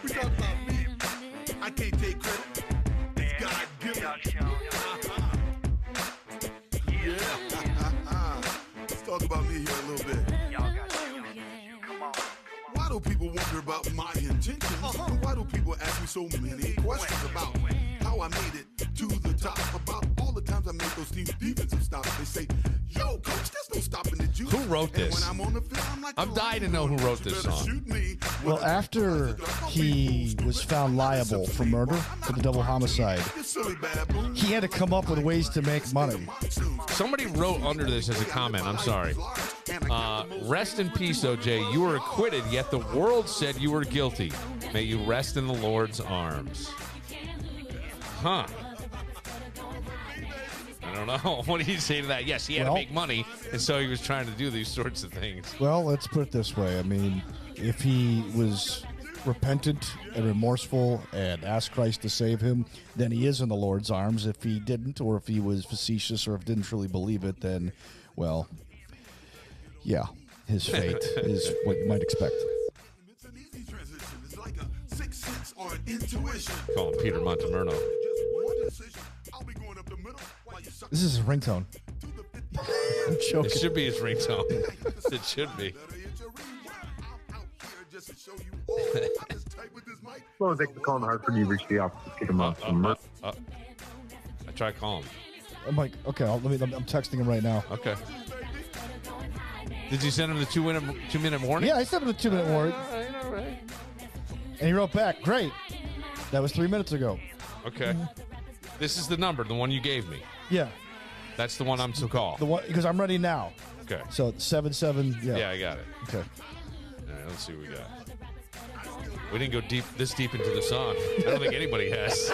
We talk about me. I can't take credit. It's God given. Yeah. Let's talk about me here a little bit. Why do people wonder about my intentions? And why do people ask me so many questions about how I made it to the top? About all the times I made those teams defensive stops. They say, yo, coach, there's no stopping the juice. Who wrote this? And when I'm on the field, I'm like, I'm dying to know who wrote this song. Well, after he was found liable for murder, for the double homicide, he had to come up with ways to make money. Somebody wrote under this as a comment. I'm sorry. Rest in peace, OJ. You were acquitted, yet the world said you were guilty. May you rest in the Lord's arms. Huh. I don't know. What do you say to that? Yes, he had to make money, and so he was trying to do these sorts of things. Well, let's put it this way. I mean, if he was repentant and remorseful and asked Christ to save him, then he is in the Lord's arms. If he didn't, or if he was facetious, or if didn't truly believe it, then, well, yeah, his fate is what you might expect. Call him Peter Montemurno. This is his ringtone. I'm joking. It should be his ringtone. It should be. Well, thanks for calling Hartford. You reached the office. Get him up. I try calling. I'm like, okay, I'm texting him right now. Okay. Did you send him the 2-minute warning? Yeah, I sent him the 2-minute warning. All right. And he wrote back, great. That was 3 minutes ago. Okay. This is the number, the one you gave me. Yeah. That's the one I'm to call. The one, because I'm ready now. Okay. So 77, yeah. Yeah, I got it. Okay. All right, let's see what we got. We didn't go this deep into the song. I don't think anybody has.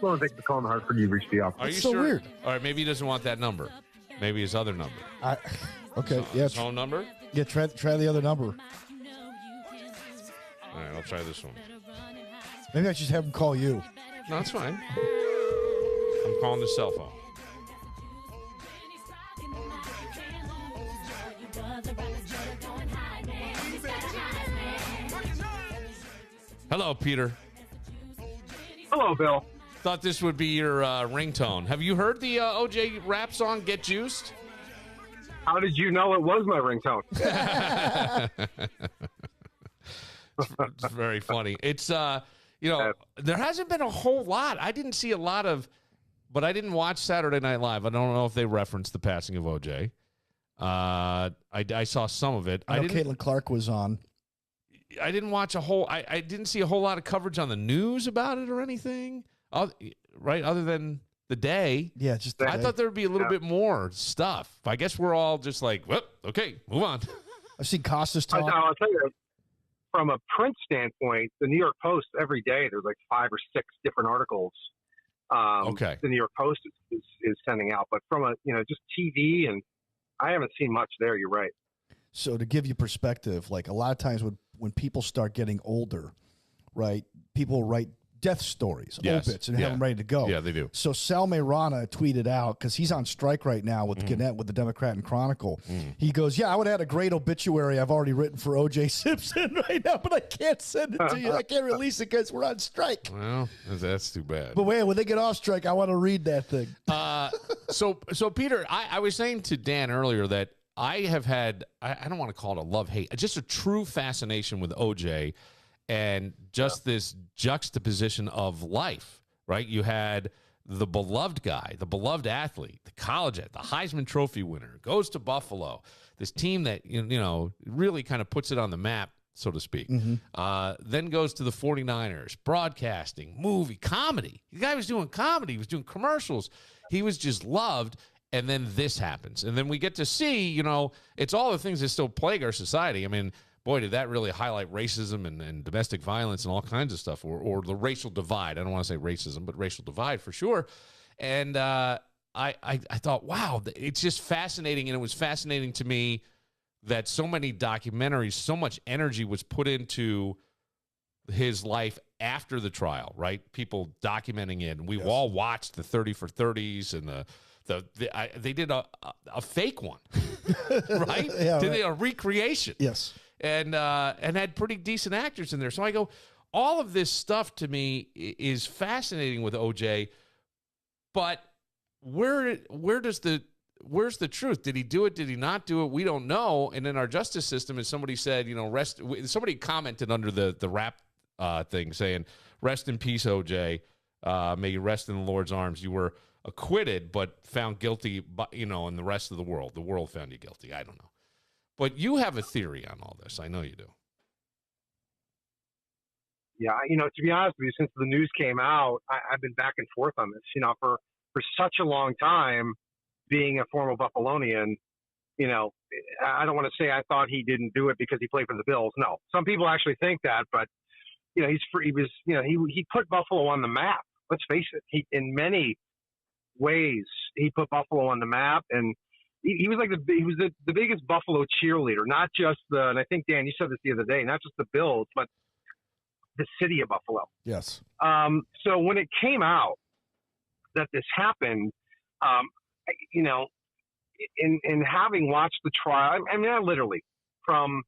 Well, thanks for calling Hartford. You reached the office. Are you so sure? Weird. All right, maybe he doesn't want that number. Maybe his other number. Okay, yeah. His phone number? Yeah, try the other number. All right, I'll try this one. Maybe I should have him call you. No, that's fine. I'm calling the cell phone. Hello, Peter. Hello, Bill. Thought this would be your ringtone. Have you heard the OJ rap song, Get Juiced? How did you know it was my ringtone? It's very funny. It's, there hasn't been a whole lot. I didn't see a lot of, but I didn't watch Saturday Night Live. I don't know if they referenced the passing of OJ. I saw some of it. I know Caitlin Clark was on. I didn't watch a whole, I didn't see a whole lot of coverage on the news about it or anything, right? Other than the day. Yeah, just I thought there would be a little bit more stuff. I guess we're all just like, well, okay, move on. I've seen Costas talk. I'll tell you, from a print standpoint, the New York Post, every day, there's like 5 or 6 different articles. Okay. The New York Post is sending out. But from a, just TV, and I haven't seen much there. You're right. So to give you perspective, like a lot of times when people start getting older, right, people write death stories, obits, and have them ready to go. Yeah, they do. So Sal Mayrana tweeted out, because he's on strike right now with Gannett, with the Democrat and Chronicle. He goes, yeah, I would have had a great obituary I've already written for O.J. Simpson right now, but I can't send it to you. I can't release it because we're on strike. Well, that's too bad. But wait, when they get off strike, I want to read that thing. So Peter, I was saying to Dan earlier that I have had, I don't want to call it a love-hate, just a true fascination with OJ and just this juxtaposition of life, right? You had the beloved guy, the beloved athlete, the college athlete, the Heisman Trophy winner, goes to Buffalo, this team that, really kind of puts it on the map, so to speak. Then goes to the 49ers, broadcasting, movie, comedy. The guy was doing comedy. He was doing commercials. He was just loved. And then this happens. And then we get to see, it's all the things that still plague our society. I mean, boy, did that really highlight racism and domestic violence and all kinds of stuff, or the racial divide. I don't want to say racism, but racial divide for sure. And I thought, wow, it's just fascinating. And it was fascinating to me that so many documentaries, so much energy was put into his life after the trial, right? People documenting it. And we all watched the 30 for 30s and they did a fake one, right? Did a recreation. Yes. And had pretty decent actors in there. So I go, all of this stuff to me is fascinating with OJ, but where's the truth? Did he do it? Did he not do it? We don't know. And in our justice system, as somebody said, somebody commented under the rap thing saying, "Rest in peace, OJ. May you rest in the Lord's arms. You were acquitted, but found guilty, in the rest of the world found you guilty." I don't know. But you have a theory on all this. I know you do. Yeah, to be honest with you, since the news came out, I've been back and forth on this. For such a long time, being a former Buffalonian, I don't want to say I thought he didn't do it because he played for the Bills. No, some people actually think that, but he put Buffalo on the map. Let's face it. In many ways, he put Buffalo on the map, and he was the biggest Buffalo cheerleader, not just and I think, Dan, you said this the other day, not just the Bills, but the city of Buffalo. Yes. So when it came out that this happened, in having watched the trial, I mean, I literally, from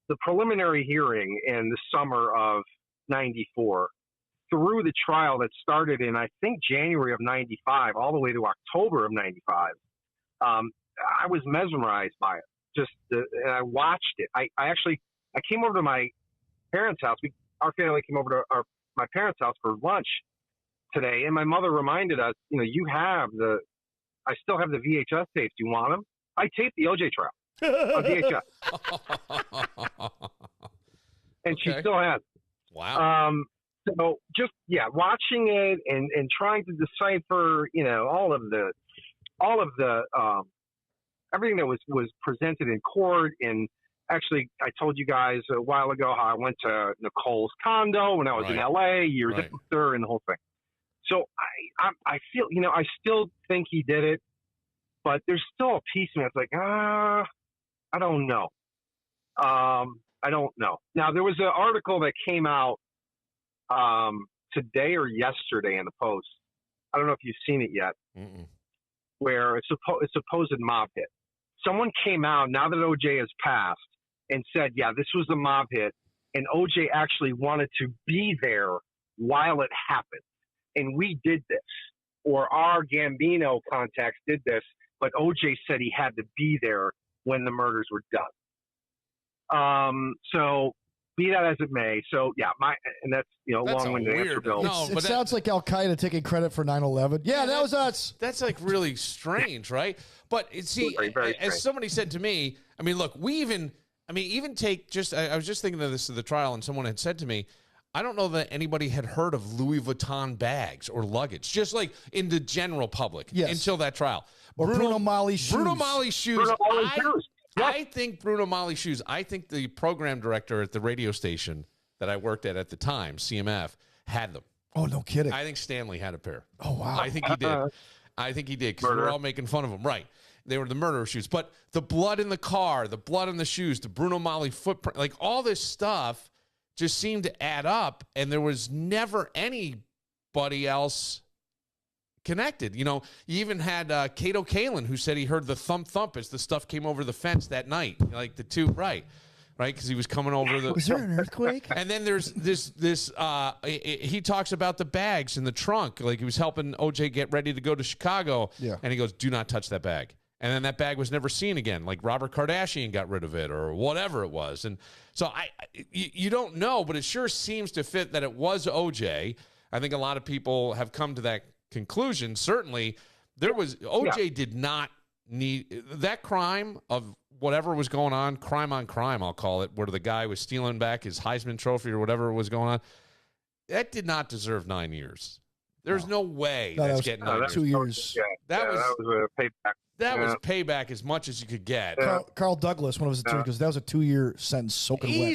the preliminary hearing in the summer of 94 through the trial that started in, I think, January of 95, all the way to October of 95, I was mesmerized by it. And I watched it. I came over to my parents' house. Our family came over to my parents' house for lunch today, and my mother reminded us, I still have the VHS tapes. Do you want them? I taped the OJ trial on VHS. And she still has. Wow. So just, watching it and trying to decipher, all of the everything that was presented in court. And actually, I told you guys a while ago how I went to Nicole's condo when I was in LA years after, and the whole thing. So I feel, I still think he did it, but there's still a piece of me that's like, I don't know. I don't know. Now, there was an article that came out today or yesterday in the Post. I don't know if you've seen it yet. Mm-mm. Where it's a supposed mob hit. Someone came out now that OJ has passed and said, this was a mob hit, and OJ actually wanted to be there while it happened. And we did this, or our Gambino contacts did this, but OJ said he had to be there when the murders were done. So be that as it may. So and that's long-winded answer, Bill. No, it sounds like Al Qaeda taking credit for 9/11. Yeah, that was us. That's like really strange, right? But see, very as somebody said to me, I mean, look, even take just. I was just thinking of this at the trial, and someone had said to me, I don't know that anybody had heard of Louis Vuitton bags or luggage, just like in the general public until that trial. Or Bruno Mali shoes. Bruno Mali shoes. Yep. I think Bruno Mali shoes. I think the program director at the radio station that I worked at the time, CMF, had them. Oh, no kidding. I think Stanley had a pair. Oh, wow. I think he did. Because we were all making fun of him. Right. They were the murderer shoes. But the blood in the car, the blood in the shoes, the Bruno Mali footprint, like all this stuff just seemed to add up, and there was never anybody else connected. You even had Kato Kalin, who said he heard the thump as the stuff came over the fence that night. Like the two, right, because he was coming over the. Was there an earthquake? And then there's this. He talks about the bags in the trunk, like he was helping OJ get ready to go to Chicago. Yeah. And he goes, "Do not touch that bag." And then that bag was never seen again. Like Robert Kardashian got rid of it or whatever it was. And so you don't know, but it sure seems to fit that it was OJ. I think a lot of people have come to that conclusion. Certainly, OJ did not need that crime of whatever was going on crime, I'll call it, where the guy was stealing back his Heisman Trophy or whatever was going on. That did not deserve 9 years. There's no way that's getting 9 years. 2 years. That was a payback. That was payback as much as you could get. Carl Douglas, one of his attorneys, because that was a 2-year sentence soaking wet.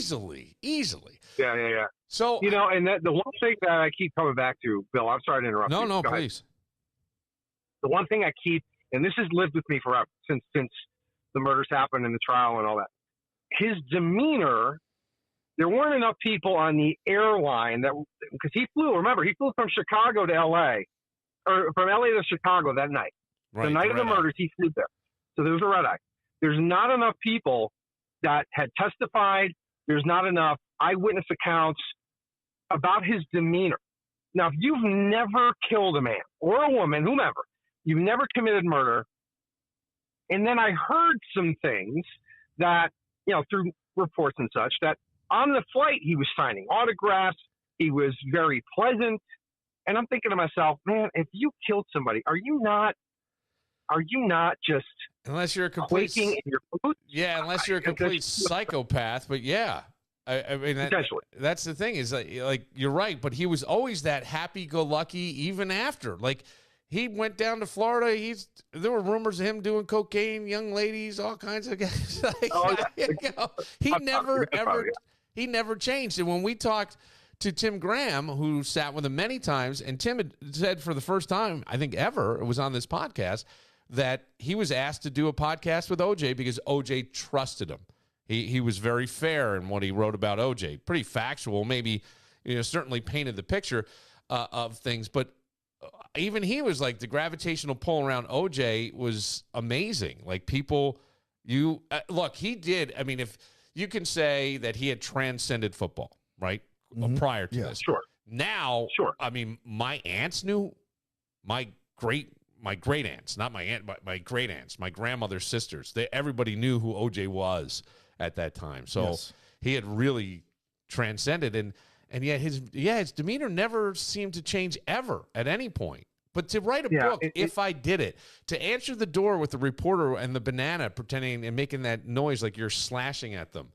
Easily. Yeah. So and the one thing that I keep coming back to, Bill, I'm sorry to interrupt you. No, Go ahead. please. The one thing I keep, and this has lived with me forever since the murders happened and the trial and all that, his demeanor there weren't enough people on the airline because he flew from Chicago to LA, or from LA to Chicago that night. Right, the night of the murders, he flew there. So there was a red eye. There's not enough people that had testified. There's not enough eyewitness accounts about his demeanor. Now, if you've never killed a man or a woman, whomever, you've never committed murder, and then I heard some things that, through reports and such, that on the flight he was signing autographs. He was very pleasant. And I'm thinking to myself, man, if you killed somebody, are you not just unless you're a complete quaking in your boots? Yeah, unless you're a complete psychopath. But yeah, I mean, that's the thing is like you're right. But he was always that happy-go-lucky even after. Like he went down to Florida. There were rumors of him doing cocaine, young ladies, all kinds of guys. He never changed. And when we talked to Tim Graham, who sat with him many times, and Tim had said for the first time, I think ever, it was on this podcast, that he was asked to do a podcast with OJ because OJ trusted him. He was very fair in what he wrote about OJ. Pretty factual, maybe, certainly painted the picture of things. But even he was like, the gravitational pull around OJ was amazing. Like people, look, he did. I mean, if you can say that he had transcended football, right? Prior to this. Sure. Now, I mean, my aunts knew, my great aunts, not my aunt, but my great aunts, my grandmother's sisters. Everybody knew who OJ was at that time. So he had really transcended, and yet his demeanor never seemed to change ever at any point. But to write a book, if I did it, to answer the door with the reporter and the banana pretending and making that noise like you're slashing at them.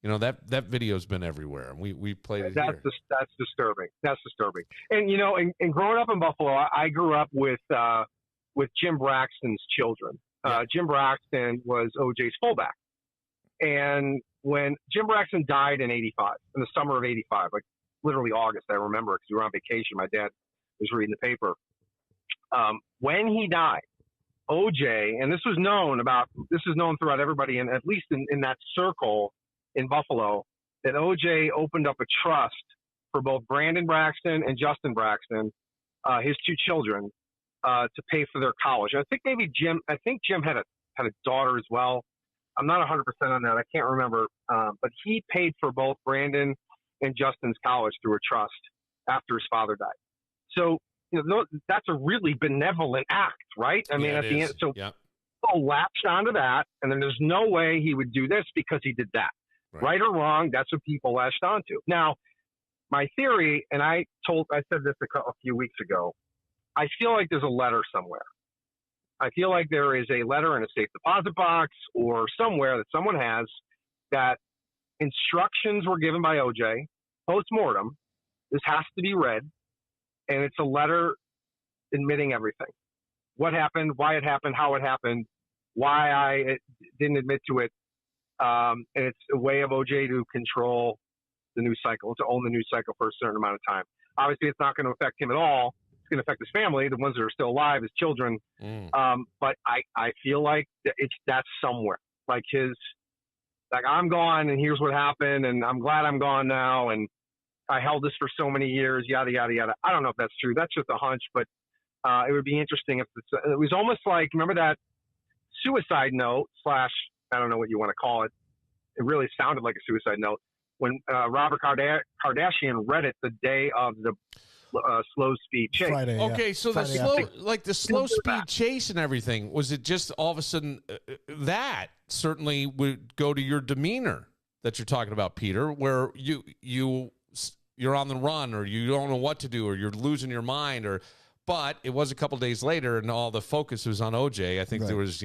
That video's been everywhere, and we played it here. That's disturbing. That's disturbing. And and growing up in Buffalo, I grew up with Jim Braxton's children. Jim Braxton was OJ's fullback, and when Jim Braxton died in '85, in the summer of '85, like literally August, I remember because we were on vacation. My dad was reading the paper. When he died, OJ, and this is known throughout everybody, and at least in that circle in Buffalo, that OJ opened up a trust for both Brandon Braxton and Justin Braxton, his two children, to pay for their college. I think Jim had a daughter as well. I'm not 100% on that. I can't remember. But he paid for both Brandon and Justin's college through a trust after his father died. So, that's a really benevolent act, right? I mean, at the end, so people latched onto that, and then there's no way he would do this because he did that. Right or wrong, that's what people latched onto. Now, my theory, and I said this a few weeks ago, I feel like there's a letter somewhere. I feel like there is a letter in a safe deposit box or somewhere that someone has that instructions were given by OJ post-mortem. This has to be read, and it's a letter admitting everything. What happened, why it happened, how it happened, why I didn't admit to it. And it's a way of OJ to control the news cycle, to own the news cycle for a certain amount of time. Obviously, it's not going to affect him at all. It's going to affect his family, the ones that are still alive, his children. But I feel like that's somewhere. Like I'm gone, and here's what happened, and I'm glad I'm gone now, and I held this for so many years, yada, yada, yada. I don't know if that's true. That's just a hunch, but it would be interesting if it was almost like, remember that suicide note / I don't know what you want to call it. It really sounded like a suicide note when Robert Kardashian read it the day of the slow speed chase. Friday, okay, so the slow speed chase and everything, was it just all of a sudden that certainly would go to your demeanor that you're talking about, Peter, where you're on the run, or you don't know what to do, or you're losing your mind, but it was a couple days later, and all the focus was on OJ. I think there was,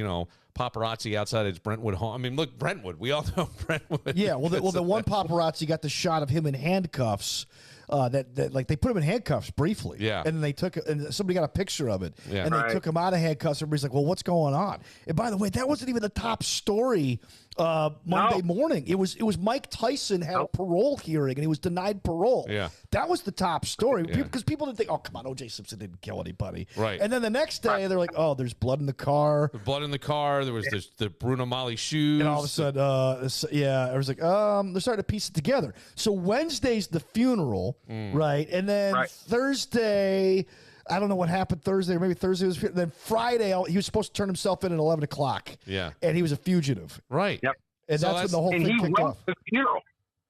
paparazzi outside his Brentwood home. I mean, look, Brentwood. We all know Brentwood. Yeah, well, the one paparazzi got the shot of him in handcuffs that like they put him in handcuffs briefly. Yeah. And then they took and somebody got a picture of it. Yeah. And they took him out of handcuffs. Everybody's like, well, what's going on? And by the way, that wasn't even the top story Monday morning. It was Mike Tyson had a parole hearing and he was denied parole. Yeah. That was the top story because people didn't think, oh, come on, O.J. Simpson didn't kill anybody. Right. And then the next day they're like, oh, there's blood in the car. The blood in the car. There was the Bruno Mali shoes. And all of a sudden, I was like, they're starting to piece it together. So Wednesday's the funeral, right? And then Thursday, I don't know what happened Thursday, or maybe Thursday was. Then Friday, he was supposed to turn himself in at 11 o'clock. Yeah. And he was a fugitive. Right. Yep. And So that's when the whole And thing he kicked went off. to the funeral.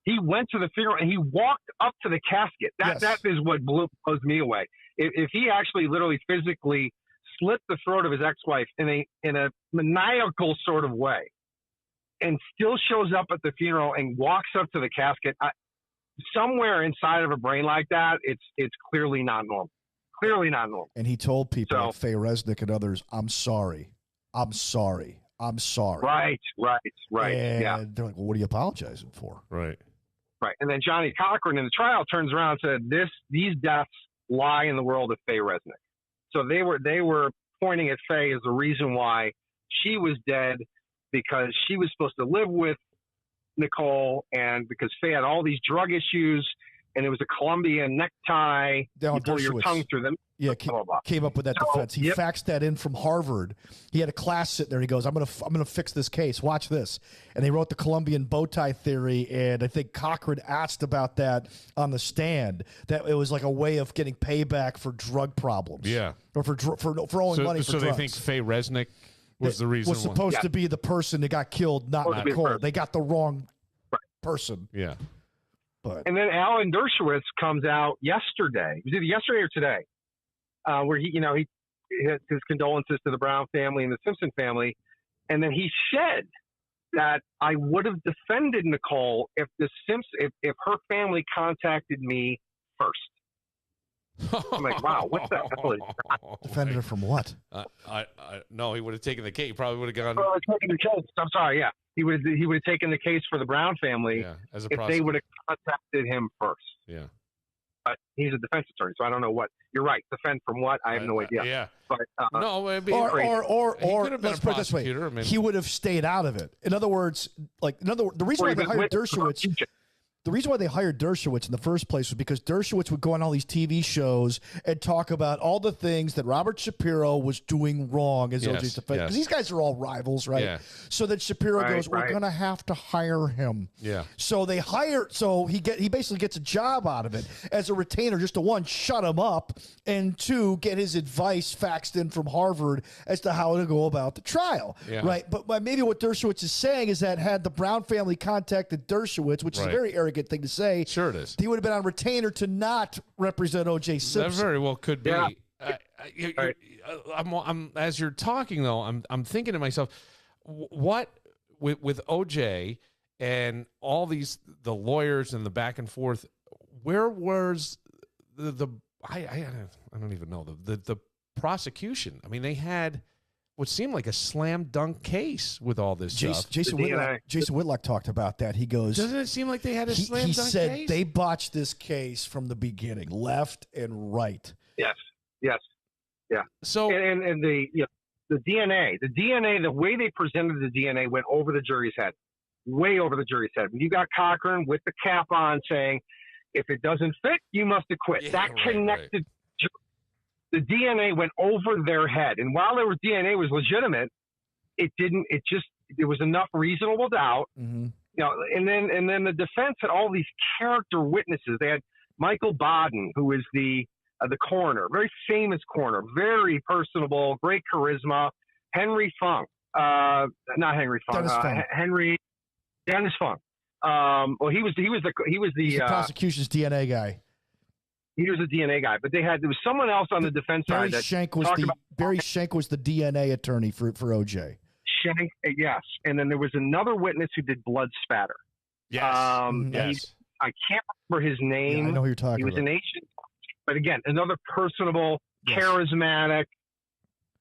He went to the funeral and he walked up to the casket. That is what blows me away. If he actually literally physically slit the throat of his ex-wife in a maniacal sort of way and still shows up at the funeral and walks up to the casket, somewhere inside of a brain like that, it's clearly not normal. Clearly not normal. And he told people like Faye Resnick and others, I'm sorry. I'm sorry. I'm sorry. Right. And yeah. they're like, well, what are you apologizing for? Right. Right. And then Johnny Cochran in the trial turns around and said, these deaths lie in the world of Faye Resnick. So they were pointing at Faye as the reason why she was dead, because she was supposed to live with Nicole, and because Faye had all these drug issues, and it was a Colombian necktie. You pull your tongue through them. Yeah, blah, blah, blah. came up with that defense. He faxed that in from Harvard. He had a class sitting there. He goes, I'm gonna fix this case. Watch this. And they wrote the Colombian bow tie theory. And I think Cochran asked about that on the stand. That it was like a way of getting payback for drug problems. Yeah, or for owing money for drugs. So they think Faye Resnick was the reason. Was supposed to be the person that got killed, not Nicole. They got the wrong person. Yeah. But and then Alan Dershowitz comes out yesterday. Was it yesterday or today? Where he had his condolences to the Brown family and the Simpson family, and then he said that I would have defended Nicole if if her family contacted me first. I'm like, wow, what the hell is that? Defended her from what? No, he would have taken the case. He probably would have gone. Well, taken the case. I'm sorry, yeah. He would have taken the case for the Brown family as a if they would have contacted him first. Yeah. But he's a defense attorney, so I don't know what. You're right. Defend from what? I have no idea. Yeah. But no, it'd be or let's put it this way, he would have stayed out of it. In other words, the reason why they hired Dershowitz. The reason why they hired Dershowitz in the first place was because Dershowitz would go on all these TV shows and talk about all the things that Robert Shapiro was doing wrong as O.J.'s defense. Because these guys are all rivals, right? Yeah. So that Shapiro goes, we're going to have to hire him. Yeah. So they hire, so he basically gets a job out of it as a retainer, just to one, shut him up, and two, get his advice faxed in from Harvard as to how to go about the trial. Yeah. Right. But maybe what Dershowitz is saying is that had the Brown family contacted Dershowitz, which is a very arrogant thing to say. Sure it is. He would have been on retainer to not represent O.J. Simpson. That very well could be. Yeah. I'm as you're talking though, I'm thinking to myself, what with O.J. and all the lawyers and the back and forth, where was the I don't even know the prosecution? I mean, they had what seemed like a slam dunk case with all this stuff. Jason Whitlock talked about that. He goes, doesn't it seem like they had a slam dunk case? He said they botched this case from the beginning, left and right. Yes. Yeah. So and the DNA, the way they presented the DNA went over the jury's head, way over the jury's head. When you got Cochran with the cap on saying, if it doesn't fit, you must acquit. Yeah, that connected. The DNA went over their head, and while their DNA was legitimate, it didn't. It was enough reasonable doubt. Mm-hmm. And then the defense had all these character witnesses. They had Michael Baden, who is the coroner, very famous coroner, very personable, great charisma. Henry Funk, not Henry Funk, Dennis Funk. Well, he was the prosecution's DNA guy. He was a DNA guy, but there was someone else on the defense side. Barry Schenk was the DNA attorney for OJ. Schenk, yes, and then there was another witness who did blood spatter. Yes, yes. I can't remember his name. Yeah, I know who you're talking about. He was an agent, but again, another personable, charismatic.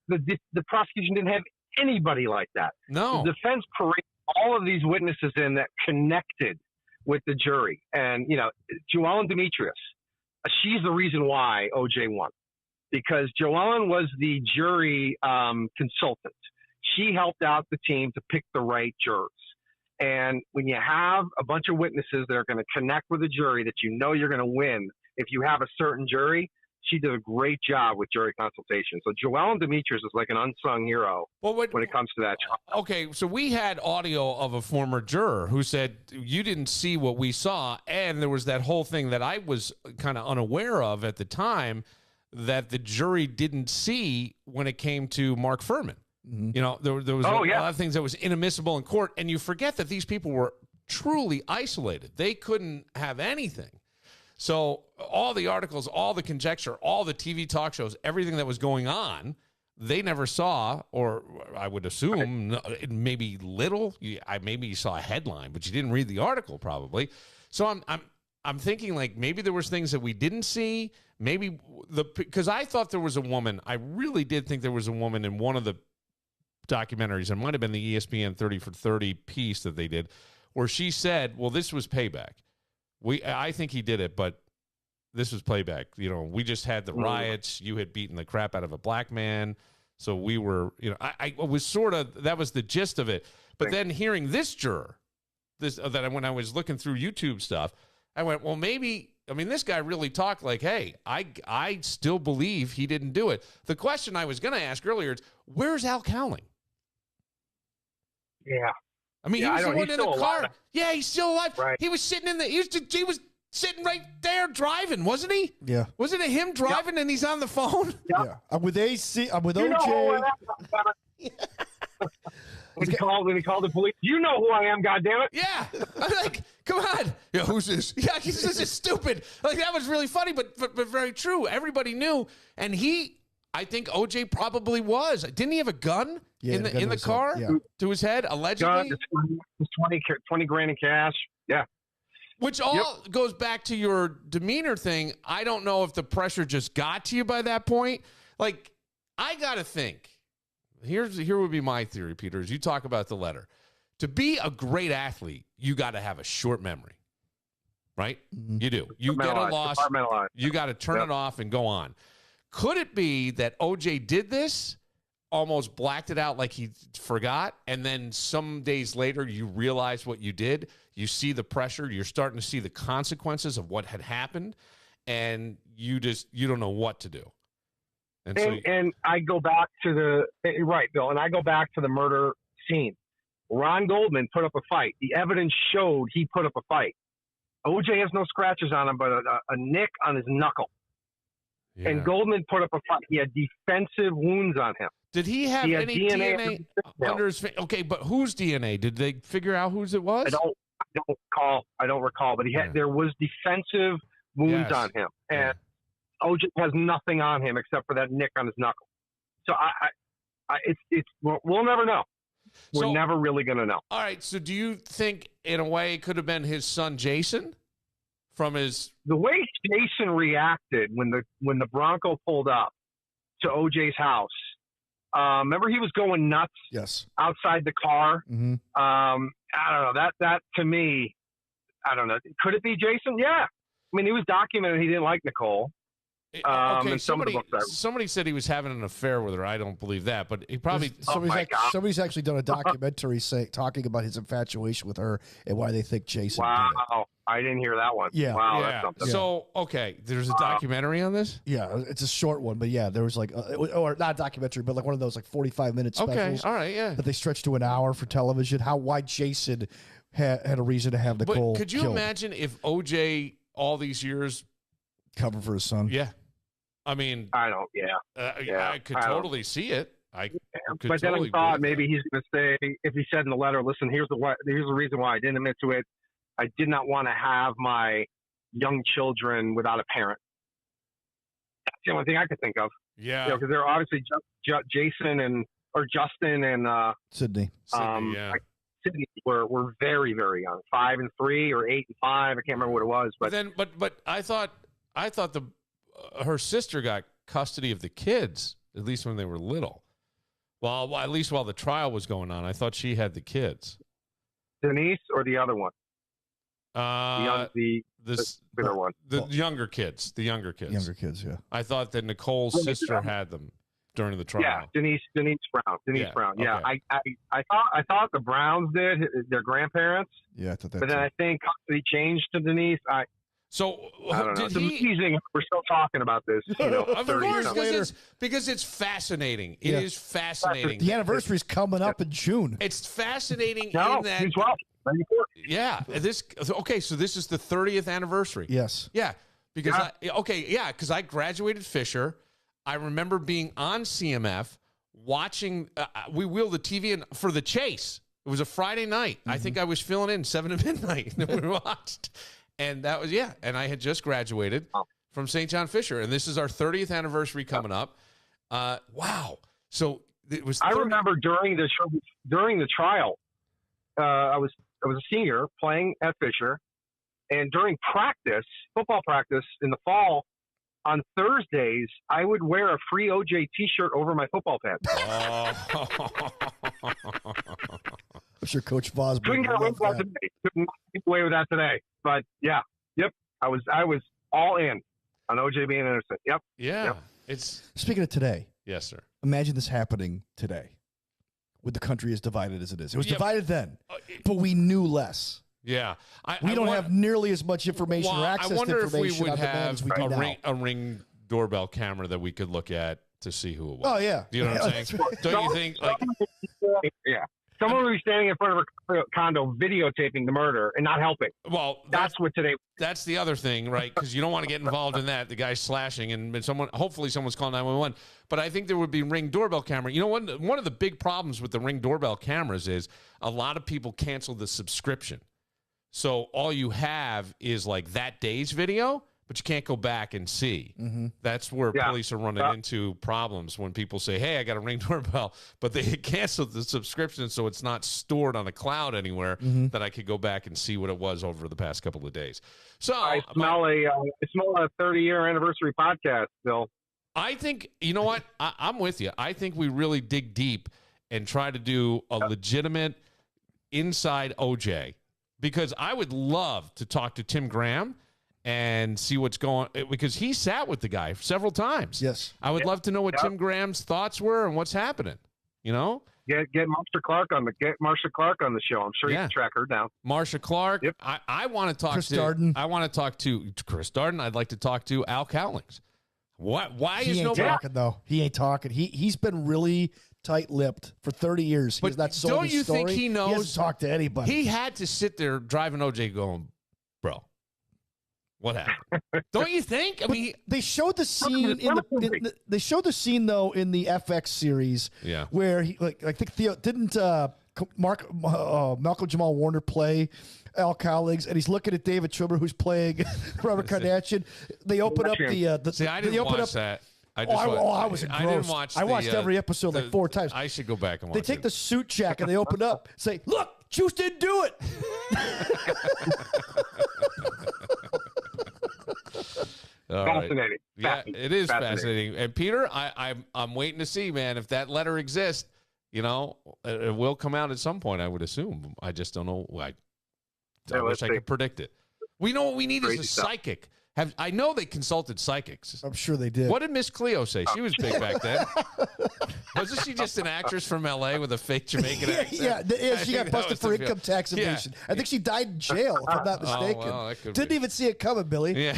The prosecution didn't have anybody like that. No, the defense paraded all of these witnesses in that connected with the jury, and Joellen Demetrius. she's the reason why OJ won, because Joellen was the jury consultant. She helped out the team to pick the right jurors. And when you have a bunch of witnesses that are going to connect with a jury that you know you're going to win, if you have a certain jury, she did a great job with jury consultation. So Joellen Demetrius is like an unsung hero when it comes to that trial. Okay, so we had audio of a former juror who said, you didn't see what we saw, and there was that whole thing that I was kind of unaware of at the time that the jury didn't see when it came to Mark Furman. Mm-hmm. You know, there was a lot of things that was inadmissible in court, and you forget that these people were truly isolated. They couldn't have anything. So all the articles, all the conjecture, all the TV talk shows, everything that was going on, they never saw, or I would assume maybe little. Maybe you saw a headline, but you didn't read the article probably. So I'm thinking like maybe there was things that we didn't see. Maybe because I thought there was a woman. I really did think there was a woman in one of the documentaries. It might have been the ESPN 30 for 30 piece that they did, where she said, "Well, this was payback. I think he did it, but this was playback. You know, we just had the riots. You had beaten the crap out of a black man. So we were, you know, I was sort of, that was the gist of it. But then hearing this juror, when I was looking through YouTube stuff, I went, well, maybe, I mean, this guy really talked like, hey, I still believe he didn't do it. The question I was going to ask earlier is, where's Al Cowling? Yeah. I mean, he was the one in the car. Alive. Yeah, he's still alive. Right. He was sitting in he was sitting right there driving, wasn't he? Yeah. Wasn't it him driving and he's on the phone? Yeah. I'm with AC. I'm with OJ. When he called the police, you know who I am, goddammit. Yeah. I'm like, come on. Yeah, who's this? Yeah, he's just stupid. Like, that was really funny, but very true. Everybody knew. And I think OJ probably was. Didn't he have a gun in the car to his head, allegedly? Gun, 20 grand in cash. Yeah. Which all goes back to your demeanor thing. I don't know if the pressure just got to you by that point. Like, I got to think. Here would be my theory, Peter, as you talk about the letter. To be a great athlete, you got to have a short memory, right? Mm-hmm. You do. You get a loss. You got to turn it off and go on. Could it be that OJ did this, almost blacked it out like he forgot, and then some days later you realize what you did, you see the pressure, you're starting to see the consequences of what had happened, and you don't know what to do. And I go back to Bill, and I go back to the murder scene. Ron Goldman put up a fight. The evidence showed he put up a fight. OJ has no scratches on him, but a nick on his knuckle. Yeah. And Goldman put up a fight. He had defensive wounds on him. Did he have any DNA under his face? Okay, but whose DNA? Did they figure out whose it was? I don't recall. But there was defensive wounds on him, and OJ has nothing on him except for that nick on his knuckle. So we'll never know. We're never really going to know. All right. So do you think, in a way, it could have been his son Jason? The way Jason reacted when the Bronco pulled up to OJ's house, remember he was going nuts. Yes. Outside the car. Mm-hmm. I don't know. That to me, I don't know. Could it be Jason? Yeah. I mean, he was documented he didn't like Nicole. Okay, somebody said he was having an affair with her. I don't believe that, but he probably somebody's actually done a documentary talking about his infatuation with her and why they think Jason did it. I didn't hear that one. Yeah. Wow, that's something. So, okay, there's a documentary on this? Yeah, it's a short one, but yeah, there was like, or not a documentary, but like one of those like 45-minute specials. Okay, all right, yeah. That they stretched to an hour for television. Why Jason had a reason to have Nicole But could you imagine if OJ all these years covered for his son? Yeah. I mean, I don't. Yeah. I could totally see it. But then I thought maybe he's going to say, if he said in the letter, "Listen, here's the reason why I didn't admit to it. I did not want to have my young children without a parent." That's the only thing I could think of. Yeah. Because they're obviously Jason or Justin and Sydney. Sydney were very, very young, 5 and 3 or 8 and 5. I can't remember what it was. But I thought her sister got custody of the kids, at least when they were little. Well, at least while the trial was going on, I thought she had the kids. Denise or the other one? The bigger one. The younger kids. The younger kids. Younger kids, yeah. I thought that Nicole's sister had them during the trial. Yeah, Denise Brown. Brown. Yeah, okay. I thought the Browns did, their grandparents. Yeah, I thought that. But then I think he changed to Denise. I don't know. Did It's he? amazing we're still talking about this. Of 30 course, something. because it's fascinating. It Yeah. is fascinating. The anniversary's coming up in June. It's fascinating No, in that. he's 12. 94. Yeah. So this is the 30th anniversary. Yes. Yeah. Because I graduated Fisher. I remember being on CMF watching. We wheeled the TV in for the chase. It was a Friday night. I think I was filling in 7 to midnight. And we watched. And that was, and I had just graduated from St. John Fisher. And this is our 30th anniversary coming up. Wow. So it was. I remember during the trial, I was a senior playing at Fisher, and during football practice in the fall, on Thursdays, I would wear a free OJ T-shirt over my football pants. I'm sure Coach Vosburg Couldn't get away with that today. Couldn't get away with that today. But yep. I was all in on OJ being innocent. Yep. Yeah. Yep. It's. Speaking of today, Yes, sir. imagine this happening today, with the country as divided as it is. It was Yeah. divided then, but we knew less. Yeah. We don't have nearly as much information or Well, access I wonder to if we information would on demand have as we do now. a ring doorbell camera that we could look at to see who it was. Oh, yeah. Do you know what I'm saying? Don't you think? Like, Yeah. Someone would be standing in front of a condo videotaping the murder and not helping. well, That's what today. that's the other thing, right? Because you don't want to get involved in that. The guy's slashing, and hopefully someone's calling 911. But I think there would be ring doorbell camera. You know, one of the big problems with the ring doorbell cameras is a lot of people cancel the subscription. So all you have is like that day's video, but you can't go back and see. Mm-hmm. That's where Yeah. police are running into problems when people say, hey, I got a ring doorbell, but they canceled the subscription, so it's not stored on a cloud anywhere that I could go back and see what it was over the past couple of days. So I smell a 30-year anniversary podcast, Bill. I think, you know what? I'm with you. I think we really dig deep and try to do a legitimate inside OJ, because I would love to talk to Tim Graham and see what's going on, because he sat with the guy several times. Yes. I would love to know what Tim Graham's thoughts were and what's happening. You know? Get Marsha Clark on the show. I'm sure you can track her down. Marsha Clark. Yep. I want to talk Chris to Darden. I want to talk to Chris Darden. I'd like to talk to Al Cowlings. Why He is ain't nobody talking, though. He ain't talking. He's been really tight-lipped for 30 years. But He's not sold don't his you think story. he knows- He hasn't talked to anybody. He had to sit there driving OJ going, bro, what happened? Don't you think? I mean, They showed the scene they showed the scene though in the FX series, Yeah. where he I think Theo didn't Malcolm Jamal Warner play Al Cowlings, and he's looking at David Schwimmer, who's playing Robert Kardashian. They open up the see, I they didn't open watch up, that. I was engrossed. I didn't watch. I watched every episode like 4 times. I should go back and watch. They take the suit jack and they open up, say, "Look, Juice didn't do it." All right. Fascinating. Yeah, it is fascinating. And Peter, I'm waiting to see, man, if that letter exists. You know, it will come out at some point, I would assume. I just don't know. I wish I could predict it. We know what we need is a psychic. I know they consulted psychics. I'm sure they did. What did Miss Cleo say? She was big back then. Wasn't she just an actress from L.A. with a fake Jamaican accent? Yeah, she got busted for income tax evasion. Yeah. I think she died in jail, if I'm not mistaken. well, that could Didn't be. even see it coming, Billy. Yeah.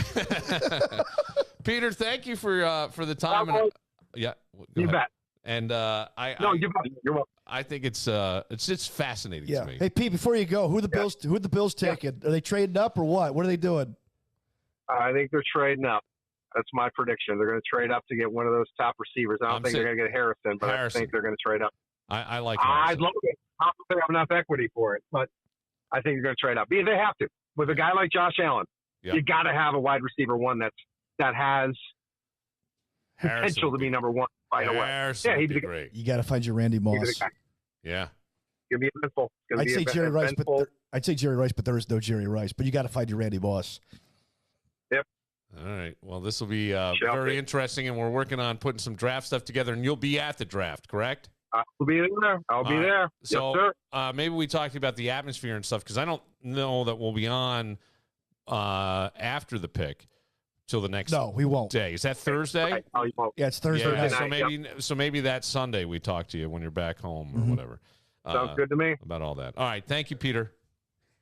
Peter, thank you for the time. And, yeah, go You ahead. bet. And No, you bet. You're welcome. I think it's just fascinating Yeah. to me. Hey, Pete, before you go, who the Bills taking? Are they trading up or what? What are they doing? I think they're trading up. That's my prediction. They're going to trade up to get one of those top receivers. I don't think they're going to get Harrison, but I think they're going to trade up. I like I'd Harrison. love it. I don't think I have enough equity for it, but I think they're going to trade up. Because they have to. With a guy like Josh Allen, you got to have a wide receiver one that has potential to be number one right away. Harrison Yeah, he'd would be be great. You got to find your Randy He'd be the Moss. guy. Yeah. Give me a pencil. I'd say Jerry Rice, but there is no Jerry Rice. But you got to find your Randy Moss. All right. Well, this will be Shall very be. interesting, and we're working on putting some draft stuff together, and you'll be at the draft, correct? I'll be there. I'll be there. So yes, sir. Maybe we talked about the atmosphere and stuff because I don't know that we'll be on after the pick till the next. No, we won't. Day. Is that Thursday? Oh, you won't. Yeah, it's Thursday Yeah, night. so maybe that Sunday we talk to you when you're back home or whatever. Sounds good to me. About all that. All right. Thank you, Peter.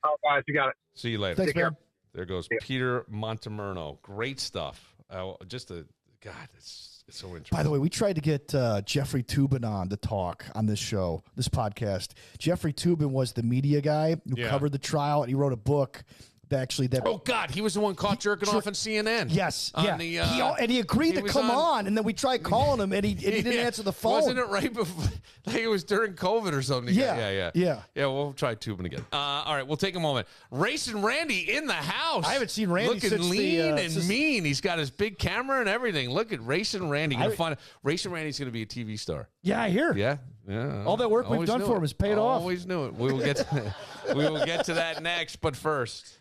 All right, you got it. See you later. Thanks, Take care. man. There goes Peter Montemerno. Great stuff. God, it's so interesting. By the way, we tried to get Jeffrey Toobin on to talk on this show, this podcast. Jeffrey Toobin was the media guy who covered the trial, and he wrote a book. Oh God, he was the one caught jerking off on CNN. Yes, yeah. And he agreed to come on, and then we tried calling him, and he didn't answer the phone. Wasn't it right before? Like it was during COVID or something. Yeah. Yeah, we'll try Tubin again. All right, we'll take a moment. Racing Randy in the house. I haven't seen Randy looking since lean and mean. He's got his big camera and everything. Look at Racing Randy. Racing Randy's going to be a TV star. Yeah, I hear. Yeah. All that work we've done for him has paid off. Always knew it. We will get to that next, but first.